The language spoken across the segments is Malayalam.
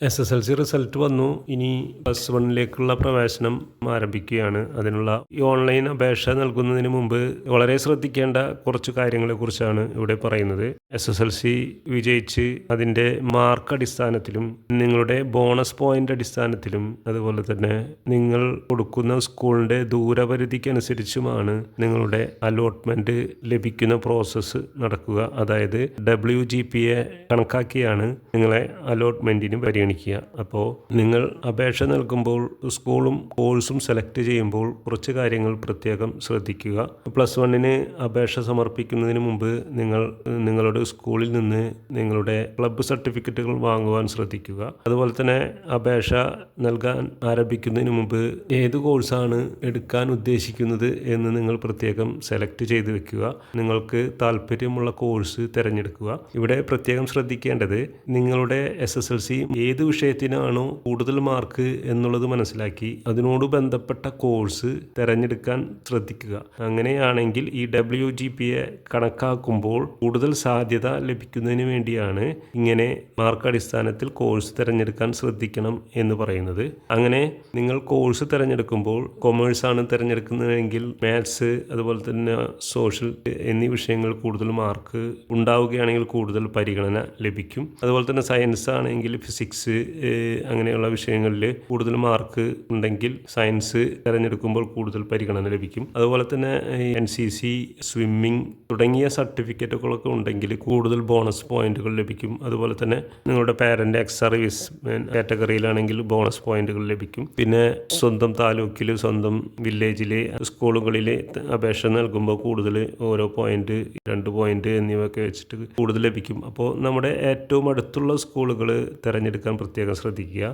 SSLC റിസൾട്ട് വന്നു. ഇനി പ്ലസ് വണ്ണിലേക്കുള്ള പ്രവേശനം ആരംഭിക്കുകയാണ്. അതിനുള്ള ഈ ഓൺലൈൻ അപേക്ഷ നൽകുന്നതിന് മുമ്പ് വളരെ ശ്രദ്ധിക്കേണ്ട കുറച്ച് കാര്യങ്ങളെക്കുറിച്ചാണ് ഇവിടെ പറയുന്നത്. SSLC വിജയിച്ച് അതിൻ്റെ മാർക്ക് അടിസ്ഥാനത്തിലും നിങ്ങളുടെ ബോണസ് പോയിന്റ് അടിസ്ഥാനത്തിലും അതുപോലെ തന്നെ നിങ്ങൾ കൊടുക്കുന്ന സ്കൂളിൻ്റെ ദൂരപരിധിക്കനുസരിച്ചുമാണ് നിങ്ങളുടെ അലോട്ട്മെൻറ്റ് ലഭിക്കുന്ന പ്രോസസ്സ് നടക്കുക. അതായത് WGPA കണക്കാക്കിയാണ് നിങ്ങളെ അലോട്ട്മെൻറ്റിന് പരിഗണിക്കുക. അപ്പോൾ നിങ്ങൾ അപേക്ഷ നൽകുമ്പോൾ സ്കൂളും കോഴ്സും സെലക്ട് ചെയ്യുമ്പോൾ കുറച്ച് കാര്യങ്ങൾ പ്രത്യേകം ശ്രദ്ധിക്കുക. പ്ലസ് വണ്ണിന് അപേക്ഷ സമർപ്പിക്കുന്നതിന് മുമ്പ് നിങ്ങൾ നിങ്ങളുടെ സ്കൂളിൽ നിന്ന് നിങ്ങളുടെ ക്ലബ്ബ് സർട്ടിഫിക്കറ്റുകൾ വാങ്ങുവാൻ ശ്രദ്ധിക്കുക. അതുപോലെ തന്നെ അപേക്ഷ നൽകാൻ ആരംഭിക്കുന്നതിന് മുമ്പ് ഏത് കോഴ്സാണ് എടുക്കാൻ ഉദ്ദേശിക്കുന്നത് എന്ന് നിങ്ങൾ പ്രത്യേകം സെലക്ട് ചെയ്ത് വെക്കുക. നിങ്ങൾക്ക് താല്പര്യമുള്ള കോഴ്സ് തിരഞ്ഞെടുക്കുക. ഇവിടെ പ്രത്യേകം ശ്രദ്ധിക്കേണ്ടത് നിങ്ങളുടെ SSLC ഏത് വിഷയത്തിനാണോ കൂടുതൽ മാർക്ക് എന്നുള്ളത് മനസ്സിലാക്കി അതിനോട് ബന്ധപ്പെട്ട കോഴ്സ് തിരഞ്ഞെടുക്കാൻ ശ്രദ്ധിക്കുക. അങ്ങനെയാണെങ്കിൽ ഈ WGPA കണക്കാക്കുമ്പോൾ കൂടുതൽ സാധ്യത ലഭിക്കുന്നതിന് വേണ്ടിയാണ് ഇങ്ങനെ മാർക്ക് അടിസ്ഥാനത്തിൽ കോഴ്സ് തിരഞ്ഞെടുക്കാൻ ശ്രദ്ധിക്കണം എന്ന് പറയുന്നത്. അങ്ങനെ നിങ്ങൾ കോഴ്സ് തിരഞ്ഞെടുക്കുമ്പോൾ കൊമേഴ്സാണ് തിരഞ്ഞെടുക്കുന്നതെങ്കിൽ മാത്സ് അതുപോലെ തന്നെ സോഷ്യൽ എന്നീ വിഷയങ്ങൾ കൂടുതൽ മാർക്ക് ഉണ്ടാവുകയാണെങ്കിൽ കൂടുതൽ പരിഗണന ലഭിക്കും. അതുപോലെ തന്നെ സയൻസ് ആണെങ്കിൽ ഫിസിക്സ് അങ്ങനെയുള്ള വിഷയങ്ങളിൽ കൂടുതൽ മാർക്ക് ഉണ്ടെങ്കിൽ സയൻസ് തിരഞ്ഞെടുക്കുമ്പോൾ കൂടുതൽ പരിഗണന ലഭിക്കും. അതുപോലെ തന്നെ NCC, സ്വിമ്മിംഗ് തുടങ്ങിയ സർട്ടിഫിക്കറ്റുകളൊക്കെ ഉണ്ടെങ്കിൽ കൂടുതൽ ബോണസ് പോയിന്റുകൾ ലഭിക്കും. അതുപോലെ തന്നെ നിങ്ങളുടെ പാരന്റ് എക്സ് സർവീസ് കാറ്റഗറിയിലാണെങ്കിൽ ബോണസ് പോയിന്റുകൾ ലഭിക്കും. പിന്നെ സ്വന്തം താലൂക്കിൽ സ്വന്തം വില്ലേജിൽ സ്കൂളുകളിൽ അപേക്ഷ നൽകുമ്പോൾ കൂടുതൽ ഓരോ പോയിന്റ് 2 പോയിന്റ് എന്നിവയൊക്കെ വെച്ചിട്ട് കൂടുതൽ ലഭിക്കും. അപ്പോൾ നമ്മുടെ ഏറ്റവും അടുത്തുള്ള സ്കൂളുകൾ തിരഞ്ഞെടുക്കാൻ പ്രത്യേകം ശ്രദ്ധിക്കുക.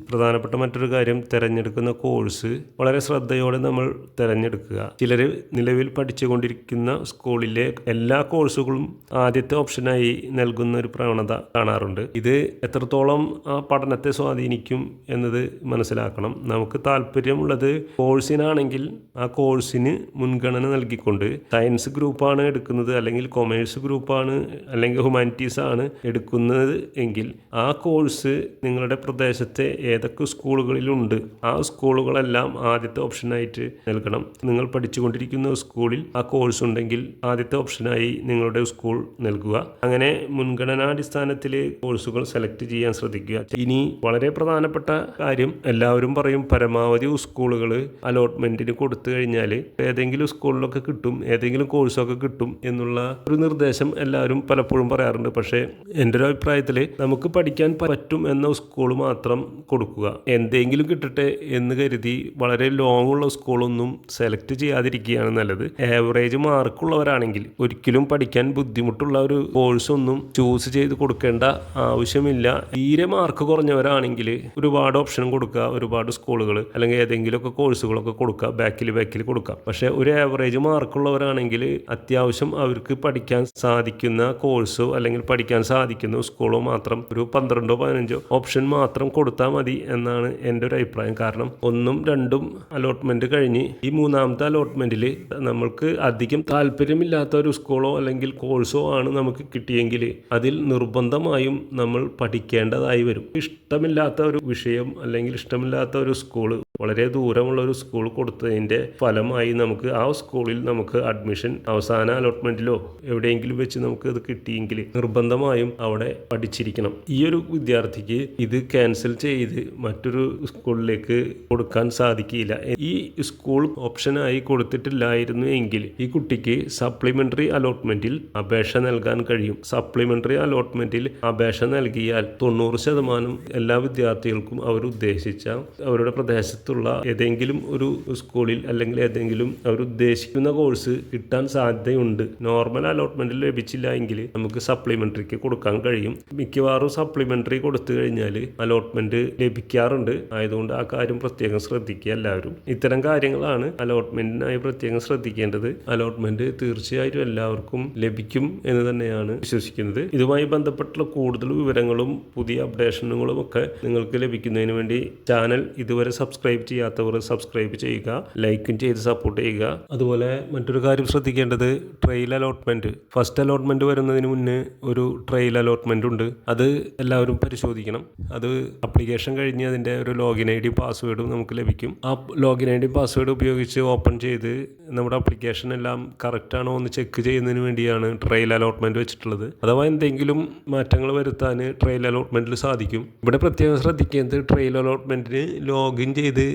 പ്രധാനപ്പെട്ട മറ്റൊരു കാര്യം, തിരഞ്ഞെടുക്കുന്ന കോഴ്സ് വളരെ ശ്രദ്ധയോടെ നമ്മൾ തിരഞ്ഞെടുക്കുക. ചിലർ നിലവിൽ പഠിച്ചുകൊണ്ടിരിക്കുന്ന സ്കൂളിലെ എല്ലാ കോഴ്സുകളും ആദ്യത്തെ ഓപ്ഷനായി നൽകുന്ന ഒരു പ്രവണത കാണാറുണ്ട്. ഇത് എത്രത്തോളം ആ പഠനത്തെ സ്വാധീനിക്കും എന്നത് മനസ്സിലാക്കണം. നമുക്ക് താല്പര്യമുള്ളത് കോഴ്സിനാണെങ്കിൽ ആ കോഴ്സിന് മുൻഗണന നൽകിക്കൊണ്ട് സയൻസ് ഗ്രൂപ്പാണ് എടുക്കുന്നത് അല്ലെങ്കിൽ കൊമേഴ്സ് ഗ്രൂപ്പാണ് അല്ലെങ്കിൽ ഹ്യൂമാനിറ്റീസ് ആണ് എടുക്കുന്നത് എങ്കിൽ ആ കോഴ്സ് നിങ്ങളുടെ പ്രദേശത്തെ ഏതൊക്കെ സ്കൂളുകളിലുണ്ട് ആ സ്കൂളുകളെല്ലാം ആദ്യത്തെ ഓപ്ഷനായിട്ട് നൽകണം. നിങ്ങൾ പഠിച്ചുകൊണ്ടിരിക്കുന്ന സ്കൂളിൽ ആ കോഴ്സ് ഉണ്ടെങ്കിൽ ആദ്യത്തെ ഓപ്ഷനായി നിങ്ങളുടെ സ്കൂൾ നൽകുക. അങ്ങനെ മുൻഗണനാടിസ്ഥാനത്തിൽ കോഴ്സുകൾ സെലക്ട് ചെയ്യാൻ ശ്രദ്ധിക്കുക. ഇനി വളരെ പ്രധാനപ്പെട്ട കാര്യം, എല്ലാവരും പറയും പരമാവധി സ്കൂളുകൾ അലോട്ട്മെന്റിന് കൊടുത്തു കഴിഞ്ഞാൽ ഏതെങ്കിലും സ്കൂളിലൊക്കെ കിട്ടും, ഏതെങ്കിലും കോഴ്സൊക്കെ കിട്ടും എന്നുള്ള ഒരു നിർദ്ദേശം എല്ലാവരും പലപ്പോഴും പറയാറുണ്ട്. പക്ഷേ എൻ്റെ ഒരു അഭിപ്രായത്തിൽ നമുക്ക് പഠിക്കാൻ പറ്റും എന്ന സ്കൂൾ മാത്രം കൊടുക്കുക. എന്തെങ്കിലും കിട്ടട്ടെ എന്ന് കരുതി വളരെ ലോങ് ഉള്ള സ്കൂളൊന്നും സെലക്ട് ചെയ്യാതിരിക്കുകയാണ് നല്ലത്. ആവറേജ് മാർക്കുള്ളവരാണെങ്കിൽ ഒരിക്കലും പഠിക്കാൻ ബുദ്ധിമുട്ടുള്ള ഒരു കോഴ്സൊന്നും ചൂസ് ചെയ്ത് കൊടുക്കേണ്ട ആവശ്യമില്ല. തീരെ മാർക്ക് കുറഞ്ഞവരാണെങ്കിൽ ഒരുപാട് ഓപ്ഷൻ കൊടുക്കുക, ഒരുപാട് സ്കൂളുകൾ അല്ലെങ്കിൽ ഏതെങ്കിലുമൊക്കെ കോഴ്സുകളൊക്കെ കൊടുക്കുക, ബാക്കിൽ കൊടുക്കാം. പക്ഷേ ഒരു ആവറേജ് മാർക്കുള്ളവരാണെങ്കിൽ അത്യാവശ്യം അവർക്ക് പഠിക്കാൻ സാധിക്കുന്ന കോഴ്സോ അല്ലെങ്കിൽ പഠിക്കാൻ സാധിക്കുന്ന സ്കൂളോ മാത്രം ഒരു 12-15 ഓപ്ഷൻ മാത്രം കൊടുത്താൽ മതി എന്നാണ് എൻ്റെ ഒരു അഭിപ്രായം. കാരണം 1ഉം 2ഉം അലോട്ട്മെന്റ് കഴിഞ്ഞ് ഈ 3ാമത്തെ അലോട്ട്മെന്റിൽ നമ്മൾക്ക് അധികം താല്പര്യമില്ലാത്ത ഒരു സ്കൂളോ അല്ലെങ്കിൽ കോഴ്സോ ആണ് നമുക്ക് കിട്ടിയെങ്കിൽ അതിൽ നിർബന്ധമായും നമ്മൾ പഠിക്കേണ്ടതായി വരും. ഇഷ്ടമില്ലാത്ത ഒരു വിഷയം അല്ലെങ്കിൽ ഇഷ്ടമില്ലാത്ത ഒരു സ്കൂള്, വളരെ ദൂരമുള്ള ഒരു സ്കൂൾ കൊടുത്തതിൻ്റെ ഫലമായി നമുക്ക് ആ സ്കൂളിൽ നമുക്ക് അഡ്മിഷൻ അവസാന അലോട്ട്മെന്റിലോ എവിടെയെങ്കിലും വെച്ച് നമുക്ക് ഇത് കിട്ടിയെങ്കിൽ നിർബന്ധമായും അവിടെ പഠിച്ചിരിക്കണം. ഈ ഒരു വിദ്യാർത്ഥിക്ക് ഇത് ക്യാൻസൽ ചെയ്ത് മറ്റൊരു സ്കൂളിലേക്ക് കൊടുക്കാൻ സാധിക്കില്ല. ഈ സ്കൂൾ ഓപ്ഷനായി കൊടുത്തിട്ടില്ലായിരുന്നു എങ്കിൽ ഈ കുട്ടിക്ക് സപ്ലിമെന്ററി അലോട്ട്മെന്റിൽ അപേക്ഷ നൽകാൻ കഴിയും. സപ്ലിമെന്ററി അലോട്ട്മെന്റിൽ അപേക്ഷ നൽകിയാൽ 90% എല്ലാ വിദ്യാർത്ഥികൾക്കും അവർ ഉദ്ദേശിച്ച അവരുടെ പ്രദേശത്തുള്ള ഏതെങ്കിലും ഒരു സ്കൂളിൽ അല്ലെങ്കിൽ ഏതെങ്കിലും അവർ ഉദ്ദേശിക്കുന്ന കോഴ്സ് കിട്ടാൻ സാധ്യതയുണ്ട്. നോർമൽ അലോട്ട്മെന്റിൽ ലഭിച്ചില്ല എങ്കിൽ നമുക്ക് സപ്ലിമെന്ററിക്ക് കൊടുക്കാൻ കഴിയും. മിക്കവാറും സപ്ലിമെന്ററി കൊടുത്തു കഴിഞ്ഞാൽ അലോട്ട്മെന്റ് ലഭിക്കാറുണ്ട്. ആയതുകൊണ്ട് ആ കാര്യം പ്രത്യേകം ശ്രദ്ധിക്കുക എല്ലാവരും. ഇത്തരം കാര്യങ്ങളാണ് അലോട്ട്മെന്റിനായി പ്രത്യേകം ശ്രദ്ധിക്കേണ്ടത്. അലോട്ട്മെന്റ് തീർച്ചയായിട്ടും എല്ലാവർക്കും ലഭിക്കും എന്ന് തന്നെയാണ് വിശ്വസിക്കുന്നത്. ഇതുമായി ബന്ധപ്പെട്ടുള്ള കൂടുതൽ വിവരങ്ങളും പുതിയ അപ്ഡേഷനുകളും ഒക്കെ നിങ്ങൾക്ക് ലഭിക്കുന്നതിന് വേണ്ടി ചാനൽ ഇതുവരെ സബ്സ്ക്രൈബ് സബ്സ്ക്രൈബ് ചെയ്യാത്തവർ സബ്സ്ക്രൈബ് ചെയ്യുക, ലൈക്കും ചെയ്ത് സപ്പോർട്ട് ചെയ്യുക. അതുപോലെ മറ്റൊരു കാര്യം ശ്രദ്ധിക്കേണ്ടത് ട്രയൽ അലോട്ട്മെൻറ്റ്. ഫസ്റ്റ് അലോട്ട്മെൻറ്റ് വരുന്നതിന് മുന്നേ ഒരു ട്രയൽ അലോട്ട്മെൻറ്റ് ഉണ്ട്. അത് എല്ലാവരും പരിശോധിക്കണം. അത് ആപ്ലിക്കേഷൻ കഴിഞ്ഞ് അതിൻ്റെ ഒരു ലോഗിൻ ID പാസ്വേഡും നമുക്ക് ലഭിക്കും. ആ ലോഗിൻ ID പാസ്വേഡ് ഉപയോഗിച്ച് ഓപ്പൺ ചെയ്ത് നമ്മുടെ ആപ്ലിക്കേഷൻ എല്ലാം കറക്റ്റ് ആണോ എന്ന് ചെക്ക് ചെയ്യുന്നതിന് വേണ്ടിയാണ് ട്രയൽ അലോട്ട്മെൻറ്റ് വെച്ചിട്ടുള്ളത്. അഥവാ എന്തെങ്കിലും മാറ്റങ്ങൾ വരുത്താൻ ട്രയൽ അലോട്ട്മെൻറ്റിൽ സാധിക്കും. ഇവിടെ പ്രത്യേകം ശ്രദ്ധിക്കേണ്ടത് ട്രയൽ അലോട്ട്മെൻറ്റിന് ലോഗിൻ ചെയ്ത്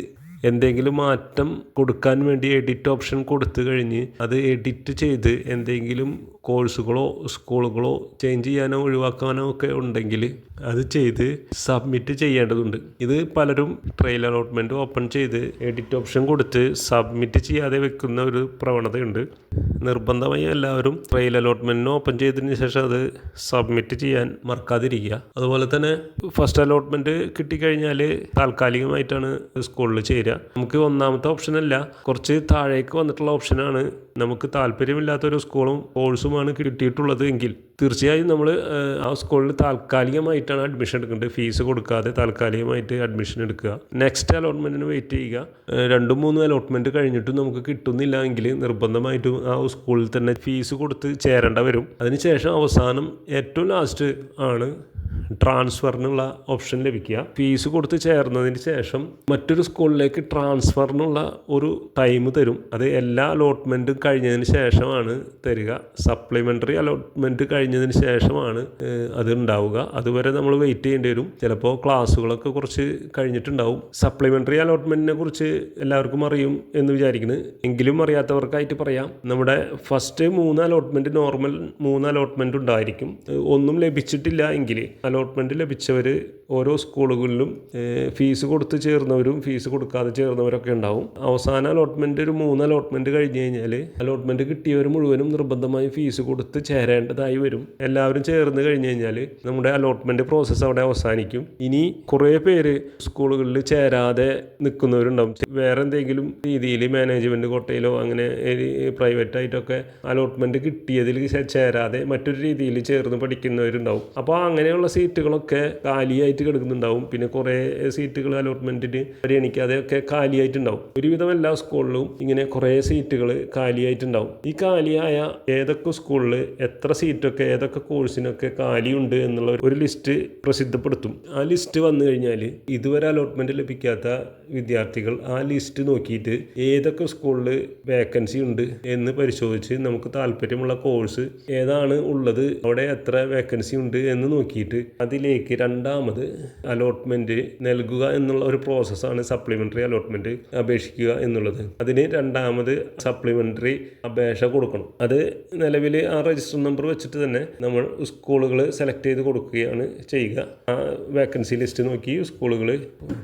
എന്തെങ്കിലും മാറ്റം കൊടുക്കാൻ വേണ്ടി എഡിറ്റ് ഓപ്ഷൻ കൊടുത്തു കഴിഞ്ഞ് അത് എഡിറ്റ് ചെയ്ത് എന്തെങ്കിലും കോഴ്സുകളോ സ്കൂളുകളോ ചേഞ്ച് ചെയ്യാനോ ഒഴിവാക്കാനോ ഒക്കെ ഉണ്ടെങ്കിൽ അത് ചെയ്ത് സബ്മിറ്റ് ചെയ്യേണ്ടതുണ്ട്. ഇത് പലരും ട്രയൽ അലോട്ട്മെൻറ്റ് ഓപ്പൺ ചെയ്ത് എഡിറ്റ് ഓപ്ഷൻ കൊടുത്ത് സബ്മിറ്റ് ചെയ്യാതെ വെക്കുന്ന ഒരു പ്രവണതയുണ്ട്. നിർബന്ധമായി എല്ലാവരും ട്രയൽ അലോട്ട്മെൻറ്റിന് ഓപ്പൺ ചെയ്തതിന് ശേഷം അത് സബ്മിറ്റ് ചെയ്യാൻ മറക്കാതിരിക്കുക. അതുപോലെ തന്നെ ഫസ്റ്റ് അലോട്ട്മെൻറ്റ് കിട്ടിക്കഴിഞ്ഞാൽ താൽക്കാലികമായിട്ടാണ് സ്കൂളിൽ ചേരുക. നമുക്ക് ഒന്നാമത്തെ ഓപ്ഷനല്ല, കുറച്ച് താഴേക്ക് വന്നിട്ടുള്ള ഓപ്ഷനാണ്. നമുക്ക് താല്പര്യമില്ലാത്തൊരു സ്കൂളും കോഴ്സുമാണ് കിട്ടിയിട്ടുള്ളത് എങ്കിൽ തീർച്ചയായും നമ്മൾ ആ സ്കൂളിൽ താൽക്കാലികമായിട്ടാണ് അഡ്മിഷൻ എടുക്കേണ്ടത്. ഫീസ് കൊടുക്കാതെ താൽക്കാലികമായിട്ട് അഡ്മിഷൻ എടുക്കുക. നെക്സ്റ്റ് അലോട്ട്മെൻറ്റിന് വെയിറ്റ് ചെയ്യുക. 2-3 അലോട്ട്മെൻറ്റ് കഴിഞ്ഞിട്ടും നമുക്ക് കിട്ടുന്നില്ല എങ്കിൽ നിർബന്ധമായിട്ടും ആ സ്കൂളിൽ തന്നെ ഫീസ് കൊടുത്ത് ചേരേണ്ട വരും. അതിനുശേഷം അവസാനം ഏറ്റവും ലാസ്റ്റ് ആണ് ട്രാൻസ്ഫറിനുള്ള ഓപ്ഷൻ ലഭിക്കുക. ഫീസ് കൊടുത്ത് ചേർന്നതിന് ശേഷം മറ്റൊരു സ്കൂളിലേക്ക് ട്രാൻസ്ഫറിനുള്ള ഒരു ടൈം തരും. അത് എല്ലാ അലോട്ട്മെൻറ്റും കഴിഞ്ഞതിന് ശേഷമാണ് തരിക. സപ്ലിമെൻ്ററി അലോട്ട്മെൻറ്റ് കഴിഞ്ഞതിന് ശേഷമാണ് അത് ഉണ്ടാവുക. അതുവരെ നമ്മൾ വെയിറ്റ് ചെയ്യേണ്ടി വരും. ചിലപ്പോൾ ക്ലാസ്സുകളൊക്കെ കുറച്ച് കഴിഞ്ഞിട്ടുണ്ടാവും. സപ്ലിമെൻ്ററി അലോട്ട്മെൻറ്റിനെ കുറിച്ച് എല്ലാവർക്കും അറിയും എന്ന് വിചാരിക്കുന്നു. എങ്കിലും അറിയാത്തവർക്കായിട്ട് പറയാം. നമ്മുടെ ഫസ്റ്റ് 3 അലോട്ട്മെൻറ്റ് നോർമൽ 3 അലോട്ട്മെൻറ്റ് ഉണ്ടായിരിക്കും. ഒന്നും ലഭിച്ചിട്ടില്ല എങ്കിൽ അലോട്ട്മെൻറ്റ് ലഭിച്ചവർ ഓരോ സ്കൂളുകളിലും ഫീസ് കൊടുത്ത് ചേർന്നവരും ഫീസ് കൊടുക്കാതെ ചേർന്നവരൊക്കെ ഉണ്ടാവും. അവസാന അലോട്ട്മെൻറ്റ് ഒരു 3 അലോട്ട്മെൻറ്റ് കഴിഞ്ഞ് കഴിഞ്ഞാൽ അലോട്ട്മെൻറ്റ് കിട്ടിയവർ മുഴുവനും നിർബന്ധമായും ഫീസ് കൊടുത്ത് ചേരേണ്ടതായി വരും. എല്ലാവരും ചേർന്ന് കഴിഞ്ഞ് കഴിഞ്ഞാൽ നമ്മുടെ അലോട്ട്മെൻറ്റ് പ്രോസസ്സ് അവിടെ അവസാനിക്കും. ഇനി കുറേ പേര് സ്കൂളുകളിൽ ചേരാതെ നിൽക്കുന്നവരുണ്ടാവും. വേറെ എന്തെങ്കിലും രീതിയിൽ മാനേജ്മെൻറ്റ് കോട്ടയിലോ അങ്ങനെ പ്രൈവറ്റായിട്ടൊക്കെ അലോട്ട്മെൻറ്റ് കിട്ടിയതിൽ ചേരാതെ മറ്റൊരു രീതിയിൽ ചേർന്ന് പഠിക്കുന്നവരുണ്ടാവും. അപ്പോൾ അങ്ങനെയുള്ള സീറ്റുകളൊക്കെ കാലിയായിട്ട് കിടക്കുന്നുണ്ടാവും. പിന്നെ കുറേ സീറ്റുകൾ അലോട്ട്മെൻറ്റിന് പരിഗണിക്കാതെയൊക്കെ കാലിയായിട്ടുണ്ടാവും. ഒരുവിധം എല്ലാ സ്കൂളിലും ഇങ്ങനെ കുറേ സീറ്റുകൾ കാലിയായിട്ടുണ്ടാവും. ഈ കാലിയായ ഏതൊക്കെ സ്കൂളിൽ എത്ര സീറ്റൊക്കെ ഏതൊക്കെ കോഴ്സിനൊക്കെ കാലിയുണ്ട് എന്നുള്ള ഒരു ലിസ്റ്റ് പ്രസിദ്ധപ്പെടുത്തും. ആ ലിസ്റ്റ് വന്നു കഴിഞ്ഞാൽ ഇതുവരെ അലോട്ട്മെൻറ്റ് ലഭിക്കാത്ത വിദ്യാർത്ഥികൾ ആ ലിസ്റ്റ് നോക്കിയിട്ട് ഏതൊക്കെ സ്കൂളിൽ വേക്കൻസി ഉണ്ട് എന്ന് പരിശോധിച്ച് നമുക്ക് താല്പര്യമുള്ള കോഴ്സ് ഏതാണ് ഉള്ളത്, അവിടെ എത്ര വേക്കൻസി ഉണ്ട് എന്ന് നോക്കിയിട്ട് അതിലേക്ക് രണ്ടാമത് അലോട്ട്മെൻറ്റ് നൽകുക എന്നുള്ള ഒരു പ്രോസസ്സാണ് സപ്ലിമെൻ്ററി അലോട്ട്മെൻറ്റ് അപേക്ഷിക്കുക എന്നുള്ളത്. അതിന് രണ്ടാമത് സപ്ലിമെൻ്ററി അപേക്ഷ കൊടുക്കണം. അത് നിലവിൽ ആ രജിസ്റ്റർ നമ്പർ വെച്ചിട്ട് തന്നെ നമ്മൾ സ്കൂളുകൾ സെലക്ട് ചെയ്ത് കൊടുക്കുകയാണ് ചെയ്യുക. ആ വേക്കൻസി ലിസ്റ്റ് നോക്കി സ്കൂളുകൾ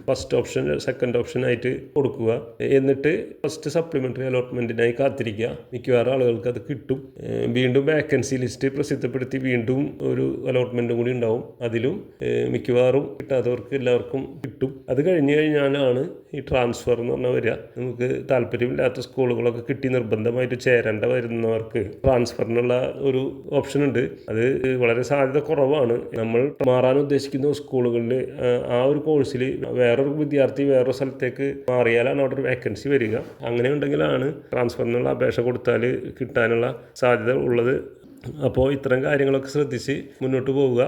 ഫസ്റ്റ് ഓപ്ഷൻ സെക്കൻഡ് ഓപ്ഷൻ ആയിട്ട് കൊടുക്കുക. എന്നിട്ട് ഫസ്റ്റ് സപ്ലിമെൻ്ററി അലോട്ട്മെൻറ്റിനായി കാത്തിരിക്കുക. മിക്കവാറും ആളുകൾക്ക് അത് കിട്ടും. വീണ്ടും വേക്കൻസി ലിസ്റ്റ് പ്രസിദ്ധപ്പെടുത്തി വീണ്ടും ഒരു അലോട്ട്മെൻറ്റും കൂടി ഉണ്ടാവും. അതിലും മിക്കവാറും കിട്ടാത്തവർക്ക് എല്ലാവർക്കും കിട്ടും. അത് കഴിഞ്ഞ് കഴിഞ്ഞാലാണ് ഈ ട്രാൻസ്ഫർ എന്ന് പറഞ്ഞാൽ വരിക. നമുക്ക് താല്പര്യമില്ലാത്ത സ്കൂളുകളൊക്കെ കിട്ടി നിർബന്ധമായിട്ട് ചേരേണ്ട വരുന്നവർക്ക് ട്രാൻസ്ഫറിനുള്ള ഒരു ഓപ്ഷൻ ഉണ്ട്. അത് വളരെ സാധ്യത കുറവാണ്. നമ്മൾ മാറാൻ ഉദ്ദേശിക്കുന്ന സ്കൂളുകളിൽ ആ ഒരു കോഴ്സിൽ വേറൊരു വിദ്യാർത്ഥി വേറൊരു സ്ഥലത്തേക്ക് മാറിയാലാണ് അവിടെ ഒരു വേക്കൻസി വരിക. അങ്ങനെ ഉണ്ടെങ്കിലാണ് ട്രാൻസ്ഫറിനുള്ള അപേക്ഷ കൊടുത്താൽ കിട്ടാനുള്ള സാധ്യത ഉള്ളത്. അപ്പോൾ ഇത്തരം കാര്യങ്ങളൊക്കെ ശ്രദ്ധിച്ച് മുന്നോട്ട് പോവുക.